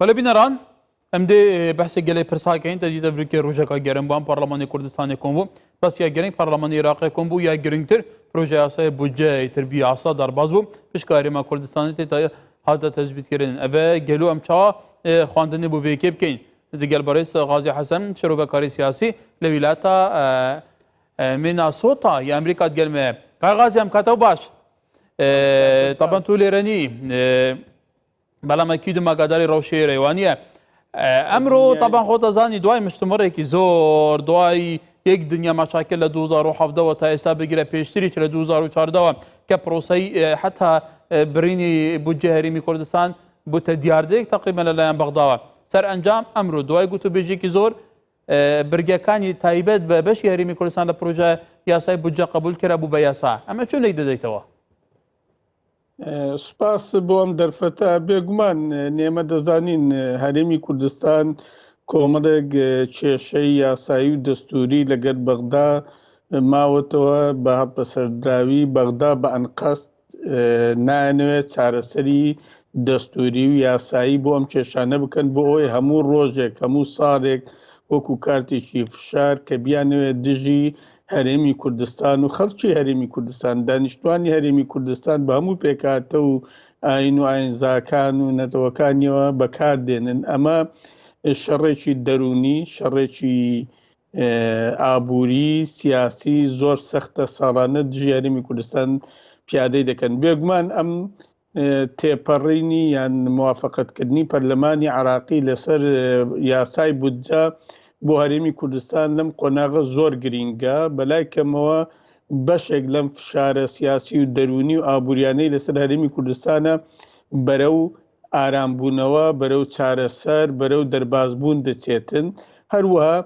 بەڵێ بینەران ئەم دێ بەحسێ گەلەی پرساکەین تەدی تەبریکێ ڕۆژێکە گەرمبان پارلەمانی کوردستانی کۆم بوو بەس یا گەرنگ پارلەمانی عێراقی کۆم بوو یا گرنگتر پرۆژه یاسای بودجەی تربی یاسا دەرباز بوو پشکارێما کوردستانی تێ هاتە تەجبیدکردن ئەvê گەلو ئەم چاوا خواندنی بۆ vêkê بکەین دیگەل بەڕێز غازی حەسەن شەرۆڤەکاری سیاسی لە ویلایەتە میناسۆتا یا ئەمریکا گەلمێ غازی ئەم کاتەوە باش طبعا تو لێرەنی بەڵامەکی دماگاداری ڕەوشەیە ڕێوانیە ئەمڕۆ طبعا خۆتە زانی دوای مشتمەڕێکی زۆر دوای یەک دنیا مەشاکل لە 2017ەوە تا ئێستا بگیرە پێشتریش لە 2014ەوە کە پرۆسەی حتا برینی بودجێ هەرێمی کوردستان بووتە دیاردەیەک تقریبا لەلایەن بەغداوە سەرئەنجام ئەمڕۆ دوای گوتوبێژێکی زۆر برگەکانی تایبەت بە بەشی هەرێمی کوردستان لە پرۆژە یاسای بودجە قبول کرا بوو بە یاسا ئەمە چۆن لێک دەدەیتەوە؟ سپاس بۆ ئەم دەرفەتە بێگومان نێمە دەزانین هەرێمی کوردستان کۆمەڵێک کێشەی یاسایی و دەستوری لەگەر بەغدا ماوەتەوە بە بەسەردراوی بەغدا بە ئەنقەست نانوێت چارەسەری دەستوری و یاسایی بۆ ئەم کێشانە بکەن بۆ ئەوەی هەموو ڕۆژێک هەموو ساڵێک وەکو کارتێکی فشار کە بیانوێت دژی هەرێمی کوردستان و خەڵکی هەرێمی کوردستان دانیشتوانی هەرێمی کوردستان بە هەموو پێکاتە و ئاین و ئاینزاکان و نەتەوەکانیەوە بەکاردێنن ئەمە شەڕێکی دەرونی شەڕێکی ئابووری سیاسی زۆر سەختە ساڵانە دژی هەرێمی کوردستان پیادەی دەکەن بێگومان ئەم تێپەڕینی یان موافقەتکردنی پەرلەمانی عێراقی لەسەر یاسای بودجە بۆ هەرێمی کوردستان لەم قۆناغە زۆر گرینگە بەلای کەمەوە بەشێک لەم فشارە سیاسی و دەرونی و ئابوووریانەی لەسەر هەرێمی کوردستانە بەرەو ئارامبوونەوە بەرەو چارەسەر بەرەو دەربازبوون دەچێتن هەروەها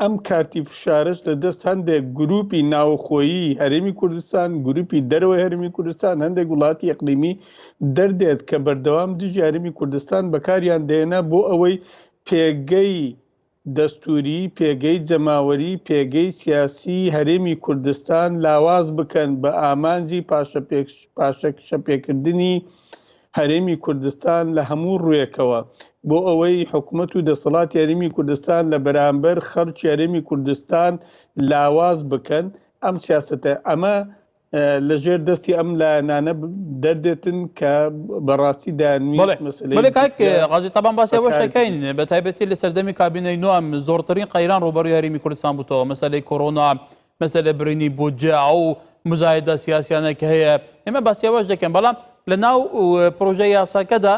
ئەم کارتی فشارش لەدەست هەندێک گروپی ناوخۆیی هەرێمی کوردستان گروپی دەرەوەی هەرێمی کوردستان هەندێک وڵاتی ئەقلیمی دەردێت کە بەردەوام دژی هەرێمی کوردستان بەکاریان دێنە بۆ ئەوەی پێگەی دەستوری پێگەی جەماوەری پێگەی سیاسی هەرێمی کوردستان لاواز بکەن بە ئامانجی پاشەپێکردنی هەرێمی کوردستان لە هەموو ڕوویەکەوە بۆ ئەوەی حکوومەت و دەسەڵاتی هەرێمی کوردستان لە بەرامبەر خەڵکی هەرێمی کوردستان لاواز بکەن ئەم سیاسەتە ئەمە لەژێر دەستی ئەم لایەنانە دەردێتن کە بەڕاستی دایانویست مەسەلەی غازی تەبان باسی ئەوەش دەکەین بە تایبەتی لە سەردەمی کابینەی نوێم زۆرترین قەیران ڕوبەڕووی هەرێمی کوردستان بووتەوە مەسەلەی کۆڕۆنا مەسەلە برینی بودجە ئەو مزایدە سیاسیانە کە هەیە ئێمە باسی ئەوەش دەکەن بەڵام لە ناو پرۆژە یاساکەدا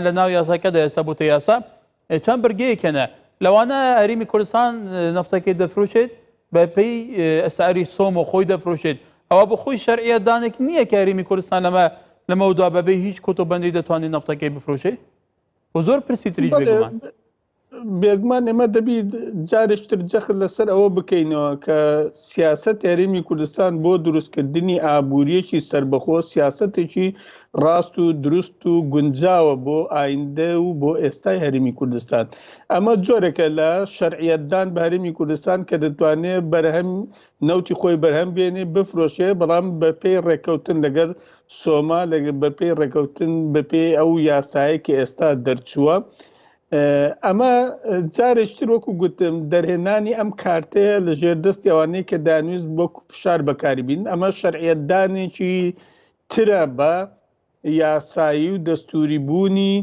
لە ناو یاساکەدا ئێستا بووتە یاسا چەند بەرگەیەکەنە لەوانە هەرێمی کوردستان نەفتەکەی دەفرۆشێت بە پێی ئەسعاری سۆم و خۆی دەفرۆشێت ئەوە بۆ خۆی شەرعیەتدانێک نییە کە هەرێمی کوردستان لەمەودا بەبێ هیچ کۆتۆبەندی دەتوانێت نەفتەکەی بفرۆشێت بۆ زۆر پرسی تریش بێگومان بێگومان ئێمە دەبی جارێکتر جەخت لەسەر ئەوە بکەینەوە کە سیاسەت هەرێمی کوردستان بۆ دروستکردنی ئابوووریەکی سربەخۆ سیاسەتێکی ڕاست و دروست و گونجاوە بۆ ئایندە و بۆ ئێستای هەرێمی کوردستان ئەمە جۆرێکە لە شەرعیەتدان بە هەرێمی کوردستان کە دەتوانێت بەرهەم نەوتی خۆی بەرهەم بێنێ بفرۆشێ بەڵام بە پێی ڕێکەوتن لەگەر سۆما بە پێی ڕێکەوتن بە پێی ئەو یاسایە کە ئێستا دەرچووە ئەمە جارێکتر وەکو گوتم دەرهێنانی ئەم کارتەیە لە ژێردەستی ئەوانەیە کە دانویست بۆ فشار بەکاربین ئەمە شەرعیەتدانێکی ترە بە یاسایی و دەستوری بوونی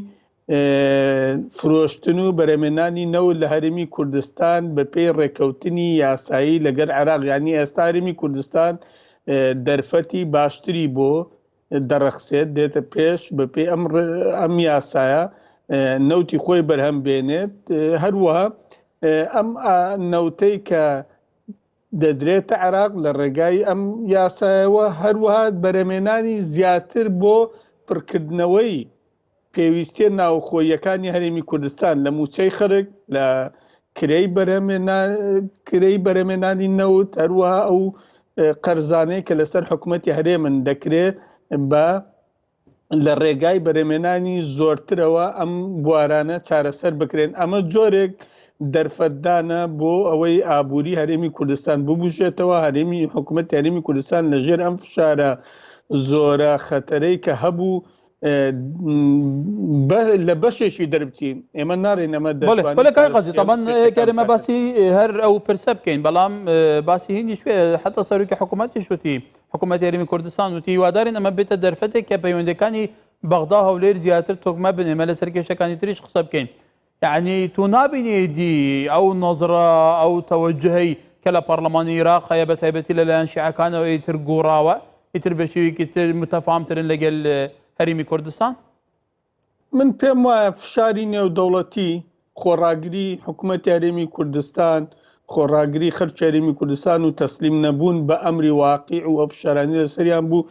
فرۆشتن و بەرهەمێنانی نەوت لە هەرێمی کوردستان بە پێی ڕێکەوتنی یاسایی لەگەر عێراق یانی ئێستا هەرێمی کوردستان دەرفەتی باشتری بۆ دەڕەخسێت دێتە پێش بە پێی ئەم یاسایە نەوتی خۆی بەرهەم بێنێت هەروەها ئەم نەوتەی کە دەدرێتە عێراق لە ڕێگای ئەم یاسایەوە هەروەها بەرهەمێنانی زیاتر بۆ پڕکردنەوەی پێویستیە ناوخۆیەکانی هەرێمی کوردستان لە موچەی خەرک لە کرەی بەرهەمێنانی نەوت هەروەها ئەو قەرزانەی کە لەسەر حکوومەتی هەرێمن دەکرێت بە لە ڕێگای بەرهەمێنانی زۆرترەوە ئەم بوارانە چارەسەر بکرێن ئەمە جۆرێک دەرفەتدانە بۆ ئەوەی ئابووری هەرێمی کوردستان ببوژێتەوە هەرێمی حکوومەت هەرێمی کوردستان لەژێر ئەم فشارە زۆرە خەتەرەی کە هەبوو لە بەشێکی دەربچین ئێمە نارێن ئەمە بەڵێ کای قەزی طبعا کەرێمە باسی هەر ئەو پرسە بکەین بەڵام باسی هینی شوێ حتا سەرۆکی حکوومەتیش وتی حکوومەتی هەرێمی کوردستان وتی هیوادارین ئەمە بێتە دەرفەتێک کە پەیوەندەکانی بەغدا هەولێر زیاتر تۆکمە بنێمە لەسەر کێشەکانی تریش قسە بکەین یعنی تو نابینێدی ئەو نەزرە ئەو تەوەجهەی کە لە پەرلەمانی عێراق هەیە بە تایبەتی لەلایەن شیعەکانەوە ئیتر گۆڕاوە ئیتر بەشێوەیەکی تر متەفاهمترن لەگەل هەرێمی کوردستان من پێم وایە فشاری نێودەوڵەتی خۆڕاگری حکوومەتی هەرێمی کوردستان خۆڕاگری خەرچ هەرێمی کوردستان و تەسلیم نەبوون بە ئەمری واقیع و ئەو فشارانی لەسەریان بوو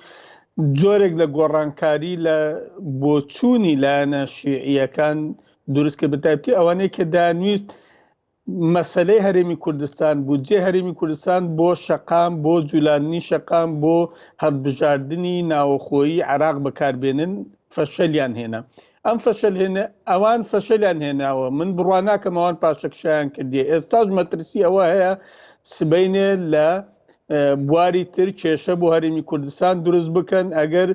جۆرێک لە گۆڕانکاری لە بۆچوونی لایەنە شیعیەکان دروست کرد بەتایبەتی ئەوانەیە کە دانویست مەسەلەی هەرێمی کوردستان بودجێ هەرێمی کوردستان بۆ شەقام بۆ جوولاننی شەقام بۆ هەڵبژاردننی ناوەخۆیی عێراق بەکاربێنن فەشەلیان هێنا ئەم فەشەل هێنە ئەوان فەشەلیان هێناوە من بڕوان ناکەم ئەوان پاشەکشیان کردی ئێستاش مەترسی ئەوە هەیە سبەینێ لە بواری تر کێشە بۆ هەرێمی کوردستان دروست بکەن ئەگەر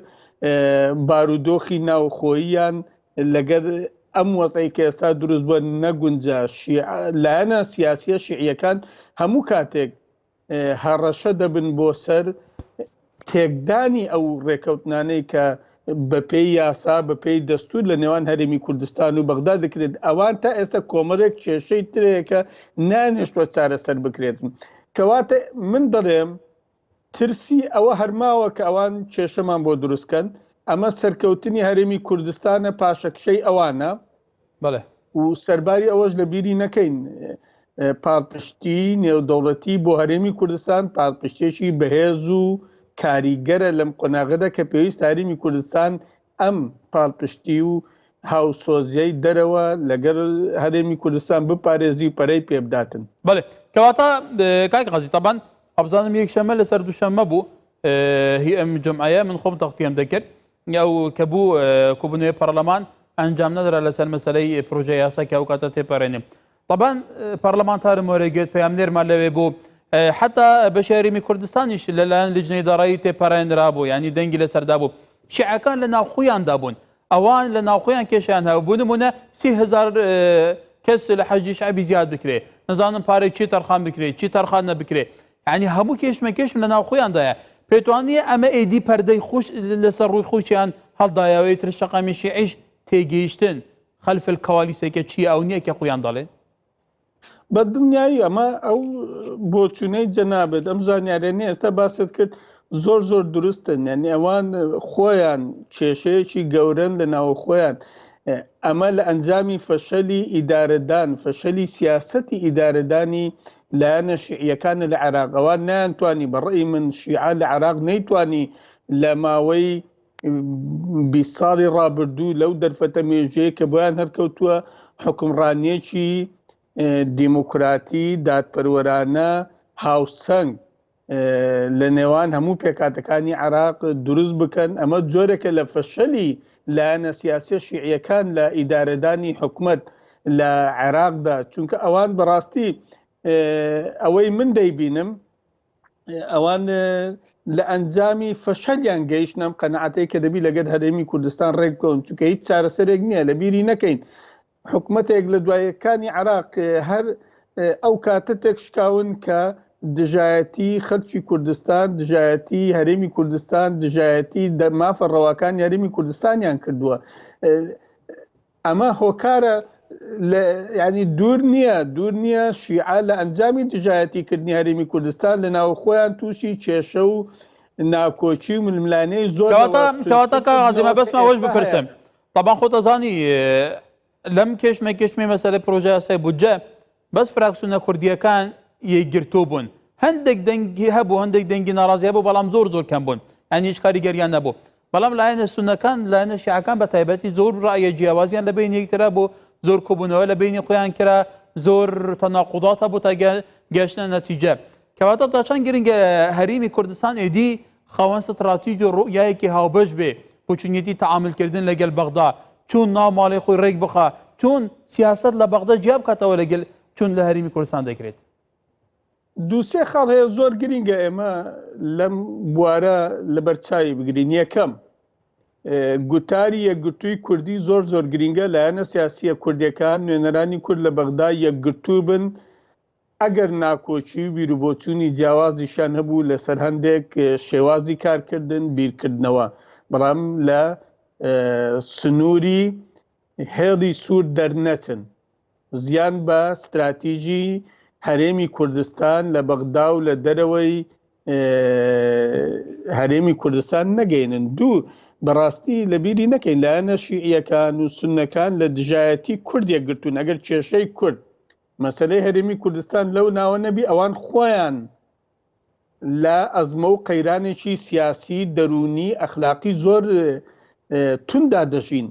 بارودۆخی ناوخۆییان لەگەر ئەم وەزەی کە ئێستا دروست بووە نەگونجا لایەنە سیاسیە شیعیەکان هەموو کاتێک هەڕەشە دەبن بۆ سەر تێکدانی ئەو ڕێکەوتنانەی کە بەپێی یاسا بەپێی دەستور لە نێوان هەرێمی کوردستان و بەغدا دەکرێت ئەوان تا ئێستا کۆمەڵێک کێشەی ترەیەکە نانێشتوە چارەسەر بکرێتن کەواتە من دەڵێم ترسی ئەوە هەرماوە کە ئەوان کێشەمان بۆ دروستکەن ئەمە سەرکەوتنی هەرێمی کوردستانە پاشەکشەی ئەوانە بەڵێ و سەرباری ئەوەش لە بیری نەکەین پاڵپشتی نێودەوڵەتی بۆ هەرێمی کوردستان پاڵپشتێکی بەهێز و کاریگەرە لەم قۆناغەدا کە پێویست هەرێمی کوردستان ئەم پاڵپشتی و هاوسۆزیەی دەرەوە لەگەڵ هەرێمی کوردستان بپارێزی و پەرەی پێبداتن بەڵێ کەواتە کاک قەزی تەبان ئەبزانم یەکشەمە لەسەر دووشەممە بوو هی ئەم جمعەیە من خۆم تەختیم دەکرد ئەو کە بوو کۆبوونەوەی پەرلەمان ئەنجام نەدرا لەسەر مەسەلەی پرۆژە یاسا کە ئەو کاتە تێپەڕێنێ طبعا پەرلەمانتارم وەرەگرت پەیامنێرمان لەوێ بوو حتا بەشی هەرێمی کوردستانیش لەلایەن لیژنەی دارایی تێپەڕێنرا بوو ینی دەنگی لەسەردا بوو شیعەکان لە ناوخۆیاندا بوون ئەوان لە ناوخۆیان کێشیان هەبوو بوو نمونە 30,000 کەس لە حەجی شعبی زیاد بکرێ نەزانم پارەی چی تەرخان بکرێت چی تەرخان نەبکرێ ینی هەموو کێشمەکێشم لە ناوخۆیاندایە پێتوانیە ئەمە ئێدی پەردەی خوش لەسەر ڕووی خۆشیان هەڵدایەوەی تر شەقامی شیعیش تێگەیشتن خەلف الکەوالیسێکە چی ئەو نییە کە خۆیان دەڵێن بە دنیایی ئەمە ئەو بۆچوونەی جەنابێت ئەم زانیارێنی ئێستا باست کرد زۆر زۆر دروستن یعنی ئەوان خۆیان کێشەیەکی گەورن لە ناوە خۆیان ئەمە لە ئەنجامی فەشەلی ئیدارەدان فەشەلی سیاسەتی ئیدارەدانی لایەنە شیعیەکانە لە عێراق ئەوان نەیانتوانی بەڕێی من شیعە لە عێراق نەیتوانی لە ماوەی 20 ساڵی ڕابردوو لەو دەرفەتە مێژەیە کە بۆیان هەرکەوتووە حکومڕانیەکی دیموکراتی دادپەروەرانە هاوسەنگ لە نێوان هەموو پێکاتەکانی عێراق دروست بکەن ئەمە جۆرێکە لە فەشەلی لایەنە سیاسی شیعیەکان لە ئیدارەدانی حکومەت لە عێراقدا چونکە ئەوان بەڕاستی ئەوەی من دەیبینم ئەوان لە ئەنجامی فەشەلیان گەیشتنم قەنەعەتەی کە دەبی لەگەر هەرێمی کوردستان ڕێک بکەون چونکە هیچ چارەسەرێک نییە لە بیری نەکەین حکوومەتێک لە دوایەکانی عێراق هەر ئەو کاتە تێکشکاون کە دژایەتی خەڵکی کوردستان دژایەتی هەرێمی کوردستان دژایەتی مافە ڕەواکانی هەرێمی کوردستانیان کردووە ئەمە هۆکارە ینی دوور نییە شیعە لە ئەنجامی دژایەتیکردنی هەرێمی کوردستان لە ناو خۆیان تووشی کێشە و ناکۆچی و ململانەی زۆر کەواتە کاغازیمە بەسمە ئەوەش بپرسم طبعا خۆ دەزانی لەم کێشمە مەسەلەی پرۆژە یاسای بودجە بەس فراکسیۆنە کوردیەکان یەکگرتۆ بوون هەندێک دەنگی هەبوو هەندێک دەنگی ناڕازی هەبوو بەڵام زۆر کەم بوون ئەنی هیچ کاریگەریان نەبوو بەڵام لایەنە سونەکان لایەنە شیعەکان بە تایبەتی زۆر ڕایە جیاوازیان لە بین یەکترا بوو زۆر کۆبوونەوە لە بینی خۆیان کرا زۆر تەناقوضات هەبوو تا گەشتنە نەتیجە کەواتە تا چەند گرنگە هەرێمی کوردستان ئێدی خاوەن ستراتیژی و ڕوئیایەکی هاوبەش بێ بۆچونیەتی تەعاملکردن لەگەڵ بەغدا چون ناو ماڵی خۆی ڕێک بخە چون سیاست لە بەغدا جیا بکاتەوە لەگەڵ چون لە هەرێمی کوردستان دەکرێت دووسێ خاڵ هەیە زۆر گرینگە ئێمە لەم بوارە لەبەرچاوی بگرین یەکەم گوتاری یەکگرتووی کوردی زۆر گرینگە لایەنە سیاسیە کوردیەکان نوێنەرانی کورد لە بەغدا یەکگرتوو بن ئەگەر ناکۆچی و بیرروبۆچوونی جیاوازیشان هەبوو لەسەر هەندێک شێوازی کارکردن بیرکردنەوە بەڵام لە سنووری هێڵی سوور دەرنەچن زیان بە استراتیژی هەرێمی کوردستان لە بەغدا و لە دەرەوەی هەرێمی کوردستان نەگەینن دوو بەڕاستی لەبیری نەکەین لایەنە شیعیەکان و سونەکان لە دژایەتی کورد یەکگرتوون ئەگەر کێشەی کورد مەسەلەی هەرێمی کوردستان لەو ناوە نەبی ئەوان خۆیان لە ئەزمە و قەیرانێکی سیاسی دەرونی ئەخلاقی زۆر توندا دەژین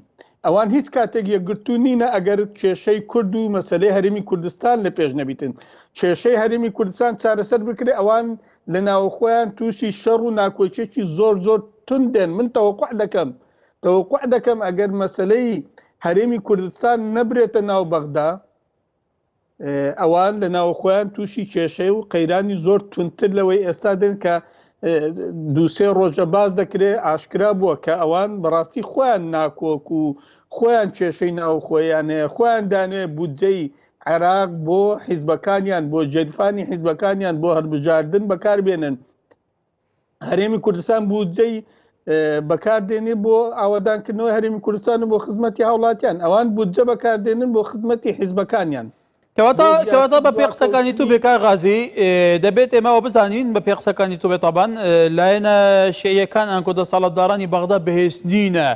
ئەوان هیچ کاتێک یەکگرتو نینە ئەگەر کێشەی کورد و مەسەلەی هەرێمی کوردستان لە پێش نەبیتن کێشەی هەرێمی کوردستان چارەسەر بکرێ ئەوان لە ناوخۆیان تووشی شەڕ و ناکۆچێکی زۆر توندێن من تەوەقوع دەکەم ئەگەر مەسەلەی هەرێمی کوردستان نەبرێتە ناو بەغدا ئەوان لە ناوخۆیان تووشی کێشەی و قەیرانی زۆر تونتر لەوەی ئێستا دێن کە دووسێ ڕۆژە باز دەکرێت ئاشکرا بووە کە ئەوان بەڕاستی خۆیان ناکۆک و خۆیان کێشەی ناوخۆیان هەیە خۆیان دانوێت بودجەی عێراق بۆ حیزبەکانیان بۆ جەریفانی حیزبەکانیان بۆ هەڵبژاردن بەکاربێنن هەرێمی کوردستان بودجەی بەکاردێنێ بۆ ئاوادانکردنەوەی هەرێمی کوردستان و بۆ خزمەتی هاوڵاتیان ئەوان بودجە بەکاردێنن بۆ خزمەتی حیزبەکانیان کەواتە بە پێ قسەکانی تو بێکار غازی دەبێت ئێمەوە بزانین بە پێ قسەکانی تو بێتابان لایەنە شیعیەکان ئەنکۆ دەسەڵاتدارانی بەغدا بەهێز نینە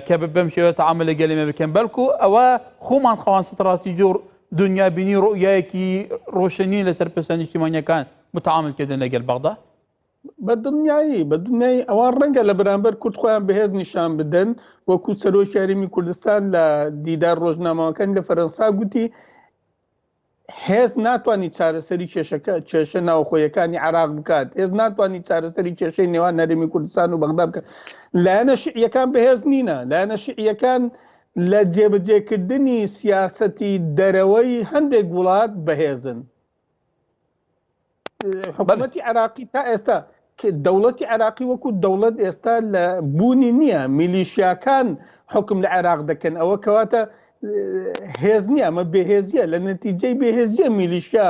کە بەم شێوە تەعامل لەگەڵ ئێمە بکەن بەڵکو ئەوە خۆمان خەوان ستراتیژی و دنیابینی ڕوئیایەکی ڕۆشنی لەسەر پەسەند نیشتیمانیەکان متعاملکردن لەگەڵ بەغدا بە دنیای ئەوان ڕەنگە لە بەرامبەر کورد خۆیان بەهێز نیشان بدەن وەکو سەرۆکی هەرێمی کوردستان لە دیدار ڕۆژنامەکان لە فەرەنسا گوتی هێز ناتوانانی چارەسەری کێشە ناوخۆیەکانی عێراق بکات هێز ناتوانانی چارەسەری کێشەی نێوان هەرێمی کوردستان و بەغدا بکات لایەنە شیعیەکان بەهێز نینە لایەنە شیعیەکان لە جێبەجێکردنی سیاسەتی دەرەوەی هەندێک وڵات بەهێزن حکوومەتی عێراقی تا ئێستا دەوڵەتی عێراقی وەکو دەوڵەت ئێستا لە بوونی نییە میلیشیاکان حکم لە عێراق دەکەن ئەوە کەواتە هێز نییە ئەمە بێهێزیە لە نەتیجەی بێهێزیە میلیشیا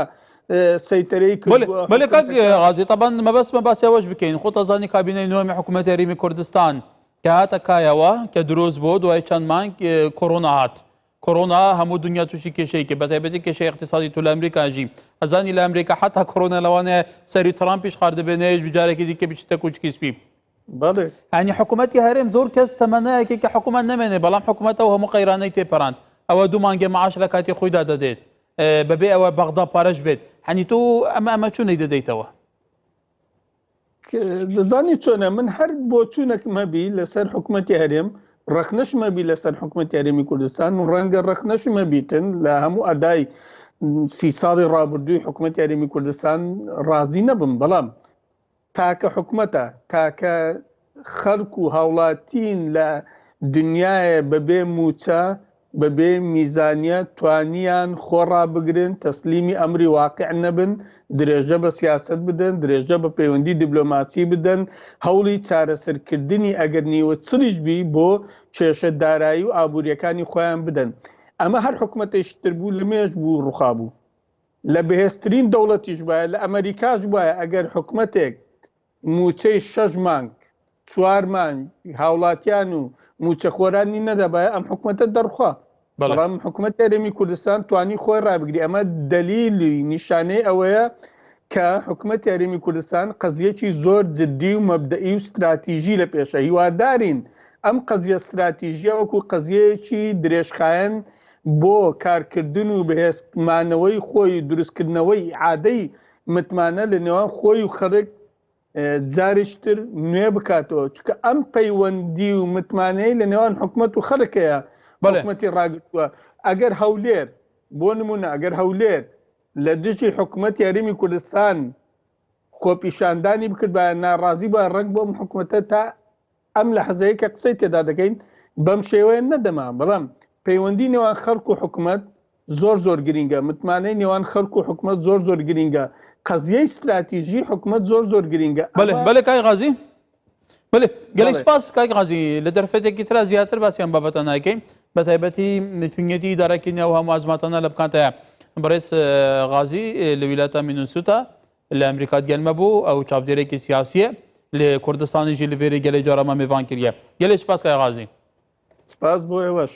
سەیتەرەی کردووە بەڵێ کاک غازی تەبەن مەبەستمە باسی ئەوەش بکەین خۆ تەزانی کابینەی نوێمی حکوومەتی هەرێمی کوردستان کە هاتە کایەوە کە دروست بۆ دوای چەند مانگ کۆڕۆنا هات کۆڕۆنا هەموو دنیا تووشی کێشەیەکی بەتایبەتی کێشەی اقتصادی تو لە ئەمریکاژی ئەزانی لە ئەمریکا حتا کۆڕۆنا لەوانەیە سەری ترامپیش خاردەبێنەیەش بجارێکی دیکە بچتە کوچکیسپی ینی حکوومەتی هەرێم زۆر کەس تەمەنایەکی کە حکوومەت نامێنێ بەڵام حکوومەتەوە هەموو قەیرانەی تێپەڕاند ئەوە دوو مانگە معاش لە کاتی خۆیدا دەدێت بەبێ ئەوە بەغدا پارەش بێت هەنی تۆ ئەمە چۆنەی دەدەیتەوە دەزانی چۆنە من هەر بۆ چوونەکم هەبی لەسەر حکوومەتی هەرێم ڕخنەشم هەبی لەسەر حکوومەتی هەرێمی کوردستان و ڕەنگە ڕخنەشم هەبیتن لە هەموو ئەدای 30 ساڵی ڕابردووی حکوومەتی هەرێمی کوردستان ڕازی نەبم بەڵام تاکە حکوومەتە تاکە خەڵک و هاوڵاتین لە دنیاە بەبێ موچە بەبێ میزانیە توانیان خۆڕا بگرن تەسلیمی ئەمری واقع نەبن درێژە بە سیاست بدەن درێژە بە پەیوەندی دیبلۆماسی بدەن هەوڵی چارەسەرکردنی ئەگەر نیوە چریش بی بۆ کێشە دارایی و ئابوووریەکانی خۆیان بدەن ئەمە هەر حکوومەتێشتر بوو لەمێش بوو ڕووخا بوو لە بەهێزترین دەوڵەتیش وایە لە ئەمریکاش وایە ئەگەر حکوومەتێک موچەی 6 مانگ 4 مانگ هاوڵاتیان و موچەخۆرانی نەدەبایە ئەم حکوومەتە دەرخوا بەڵام حکوومەت هەرێمی کوردستان توانی خۆی ڕابگری ئەمە دلیلی نیشانەی ئەوەیە کە حکوومەت هەرێمی کوردستان قەزیەکی زۆر جددی و مەبدەئی و استراتیژی لە پێشە هیوادارین ئەم قەزیە استراتیژیە وەکو قەزیەیەکی درێژخایەن بۆ کارکردن و بەهێزمانەوەی خۆی دروستکردنەوەی عادەی متمانە لە نێوان خۆی و خەڵک جارشتر نوێ بکاتەوە چکە ئەم پەیوەندی و متمانەی لە نێوان حکوومەت و خەڵکەیە حکوومەتی ڕاگرتووە ئەگەر هەولێر بۆ نمونە ئەگەر هەولێر لە دژی حکوومەتی هەرێمی کوردستان خۆپیشاندانی بکرد بە ناڕازی بە ڕنگ بۆم حکوومەتە تا ئەم لە حەزەیە کە قسەی تێدا دەکەین بەم شێوەیە نەدەما بەڵام پەیوەندی نێوان خەڵک و حکوومەت زۆر گرینگە متمانەی نێوان خەڵک و حکوومەت زۆر گرینگە قەزیەی استراتیژی حکوومەت زۆر گرینگە بەڵێ کای غازی بله گەلێک بەڵێ. سپاس کاک غازی لە دەرفەتێکی ترا زیاتر باسییان بابەتە ناکەین بە تایبەتی چونەتی دارەکەینەوە هەموو ئازماتانە لە بکاتەیە بەڕێز غازی لە ویلاتە مینوسوتا لە ئەمریکات گەلمە بوو ئەو چاودێرێکی سیاسیە لە کوردستانیژی لەڤێری گەلەی جارەمە میێوان کردە گەلێک سپاس کاک غازی سپاس بۆ ئێوەش